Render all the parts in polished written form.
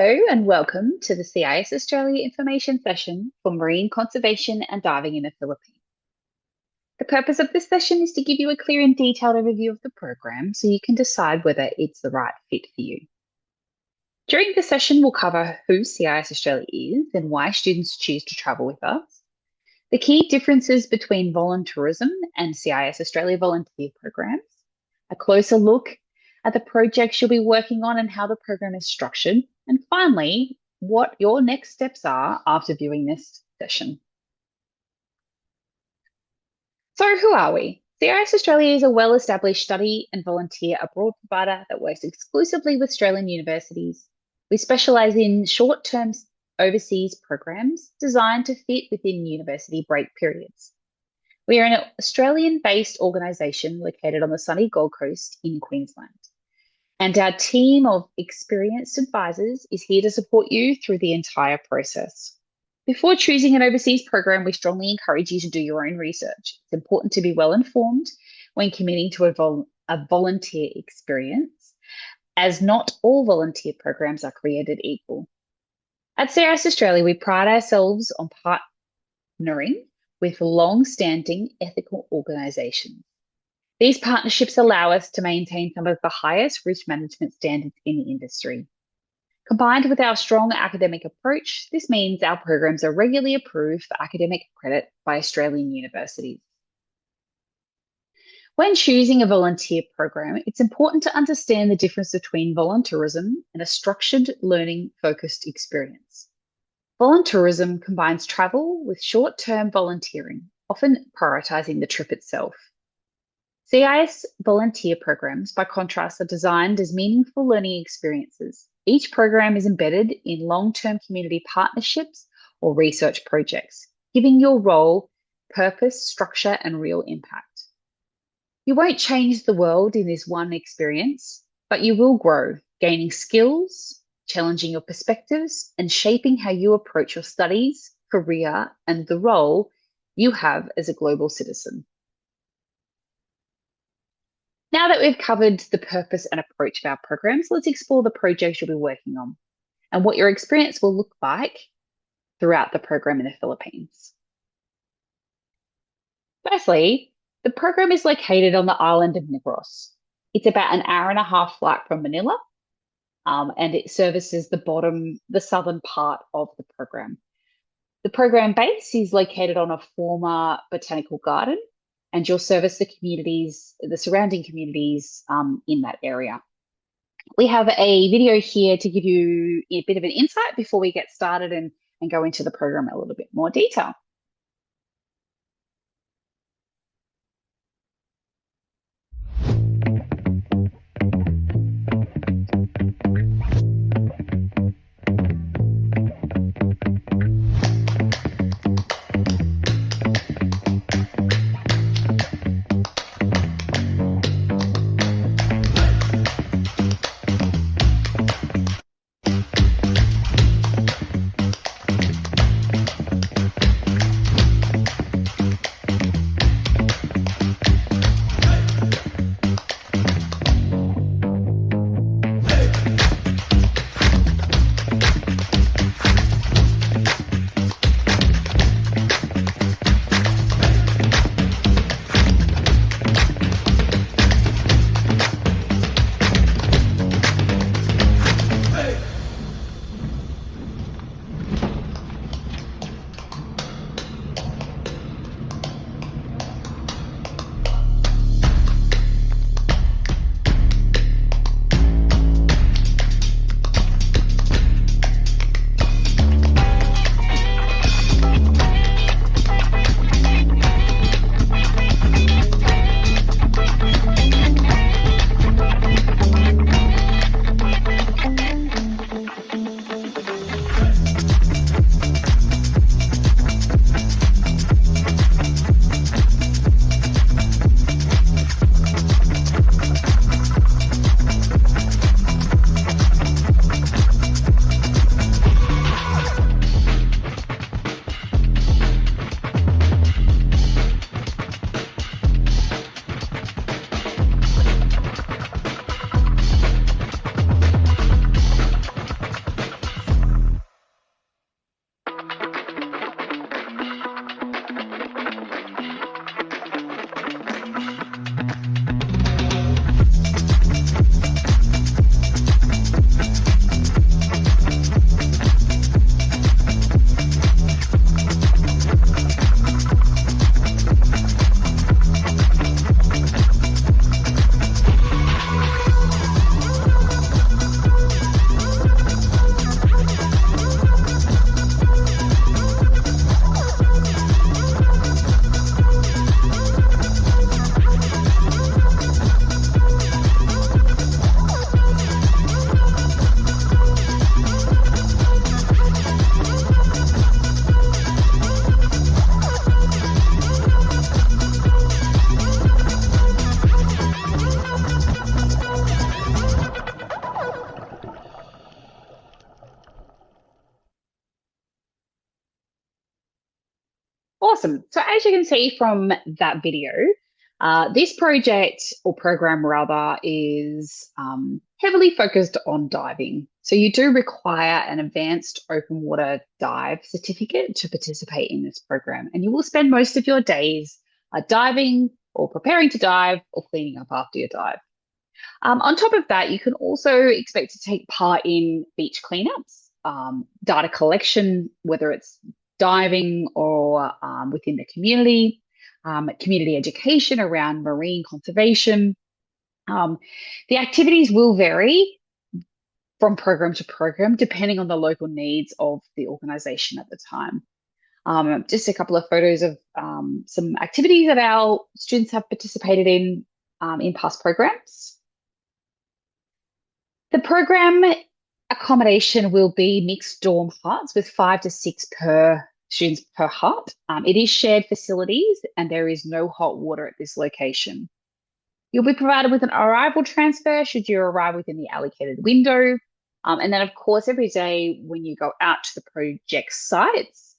Hello and welcome to the CIS Australia information session for marine conservation and diving in the Philippines. The purpose of this session is to give you a clear and detailed overview of the program so you can decide whether it's the right fit for you. During the session, we'll cover who CIS Australia is and why students choose to travel with us, the key differences between voluntourism and CIS Australia volunteer programs, a closer look at the projects you'll be working on and how the program is structured, and finally, what your next steps are after viewing this session. So who are we? CIS Australia is a well-established study and volunteer abroad provider that works exclusively with Australian universities. We specialise in short-term overseas programs designed to fit within university break periods. We are an Australian-based organisation located on the sunny Gold Coast in Queensland. And our team of experienced advisors is here to support you through the entire process. Before choosing an overseas program, we strongly encourage you to do your own research. It's important to be well informed when committing to a volunteer experience, as not all volunteer programs are created equal. At CIS Australia, we pride ourselves on partnering with long-standing ethical organisations. These partnerships allow us to maintain some of the highest risk management standards in the industry. Combined with our strong academic approach, this means our programs are regularly approved for academic credit by Australian universities. When choosing a volunteer program, it's important to understand the difference between voluntourism and a structured learning-focused experience. Voluntourism combines travel with short-term volunteering, often prioritising the trip itself. CIS volunteer programs, by contrast, are designed as meaningful learning experiences. Each program is embedded in long-term community partnerships or research projects, giving your role purpose, structure, and real impact. You won't change the world in this one experience, but you will grow, gaining skills, challenging your perspectives, and shaping how you approach your studies, career, and the role you have as a global citizen. Now that we've covered the purpose and approach of our programs, let's explore the projects you'll be working on and what your experience will look like throughout the program in the Philippines. Firstly, the program is located on the island of Negros. It's about an hour-and-a-half flight from Manila, and it services the southern part of the program. The program base is located on a former botanical garden, and you'll service the communities, the surrounding communities in that area. We have a video here to give you a bit of an insight before we get started and go into the program in a little bit more detail. Awesome. So as you can see from that video, this project or program rather is heavily focused on diving. So you do require an advanced open water dive certificate to participate in this program. And you will spend most of your days diving or preparing to dive or cleaning up after your dive. On top of that, you can also expect to take part in beach cleanups, data collection, whether it's diving or within the community education around marine conservation. The activities will vary from program to program, depending on the local needs of the organisation at the time. Just a couple of photos of some activities that our students have participated in past programs. The program accommodation will be mixed dorm huts with 5 to 6 students per hut. It is shared facilities and there is no hot water at this location. You'll be provided with an arrival transfer should you arrive within the allocated window. And then, of course, every day when you go out to the project sites,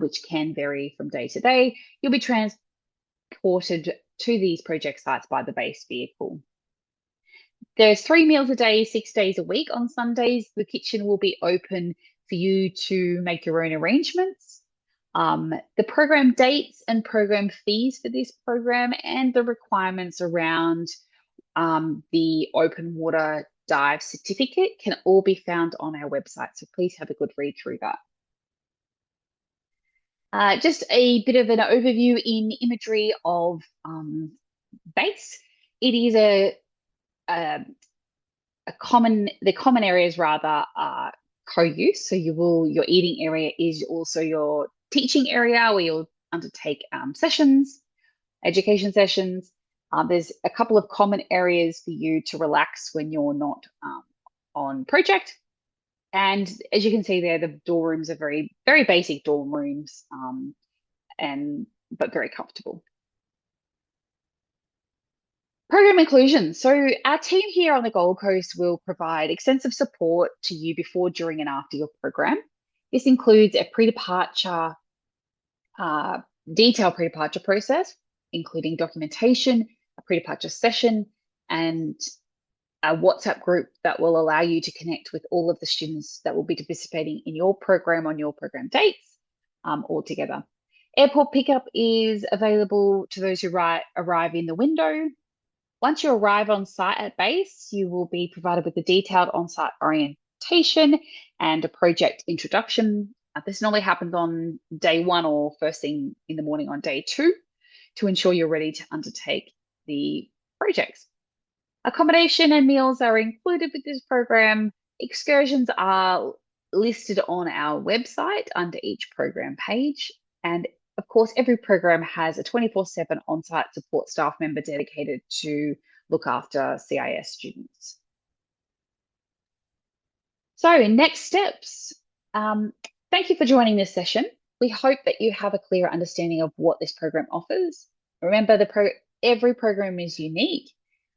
which can vary from day to day, you'll be transported to these project sites by the base vehicle. There's 3 meals a day, 6 days a week. On Sundays, the kitchen will be open for you to make your own arrangements. The program dates and program fees for this program and the requirements around the open water dive certificate can all be found on our website. So please have a good read through that. Just a bit of an overview in imagery of base. It is the common areas rather are co-use. So your eating area is also your teaching area where you'll undertake education sessions. There's a couple of common areas for you to relax when you're not on project. And as you can see there, the dorm rooms are very, very basic dorm rooms, but very comfortable. Program inclusion. So our team here on the Gold Coast will provide extensive support to you before, during, and after your program. This includes a detailed pre-departure process, including documentation, a pre-departure session, and a WhatsApp group that will allow you to connect with all of the students that will be participating in your program on your program dates all together. Airport pickup is available to those who arrive in the window. Once you arrive on site at base, you will be provided with a detailed on-site orientation and a project introduction. This normally happens on day 1 or first thing in the morning on day 2 to ensure you're ready to undertake the projects. Accommodation and meals are included with this program. Excursions are listed on our website under each program page. And of course, every program has a 24/7 on-site support staff member dedicated to look after CIS students. So next steps. Thank you for joining this session. We hope that you have a clear understanding of what this program offers. Remember, every program is unique.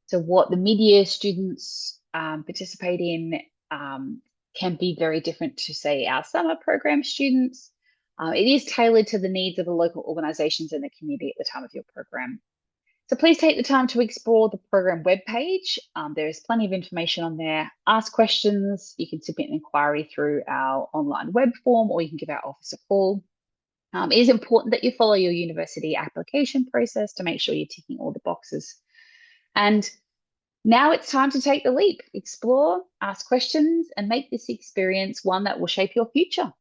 So what the mid-year students participate in can be very different to, say, our summer program students. It is tailored to the needs of the local organisations and the community at the time of your program. So please take the time to explore the program webpage. There is plenty of information on there. Ask questions. You can submit an inquiry through our online web form, or you can give our office a call. It is important that you follow your university application process to make sure you're ticking all the boxes. And now it's time to take the leap, explore, ask questions, and make this experience one that will shape your future.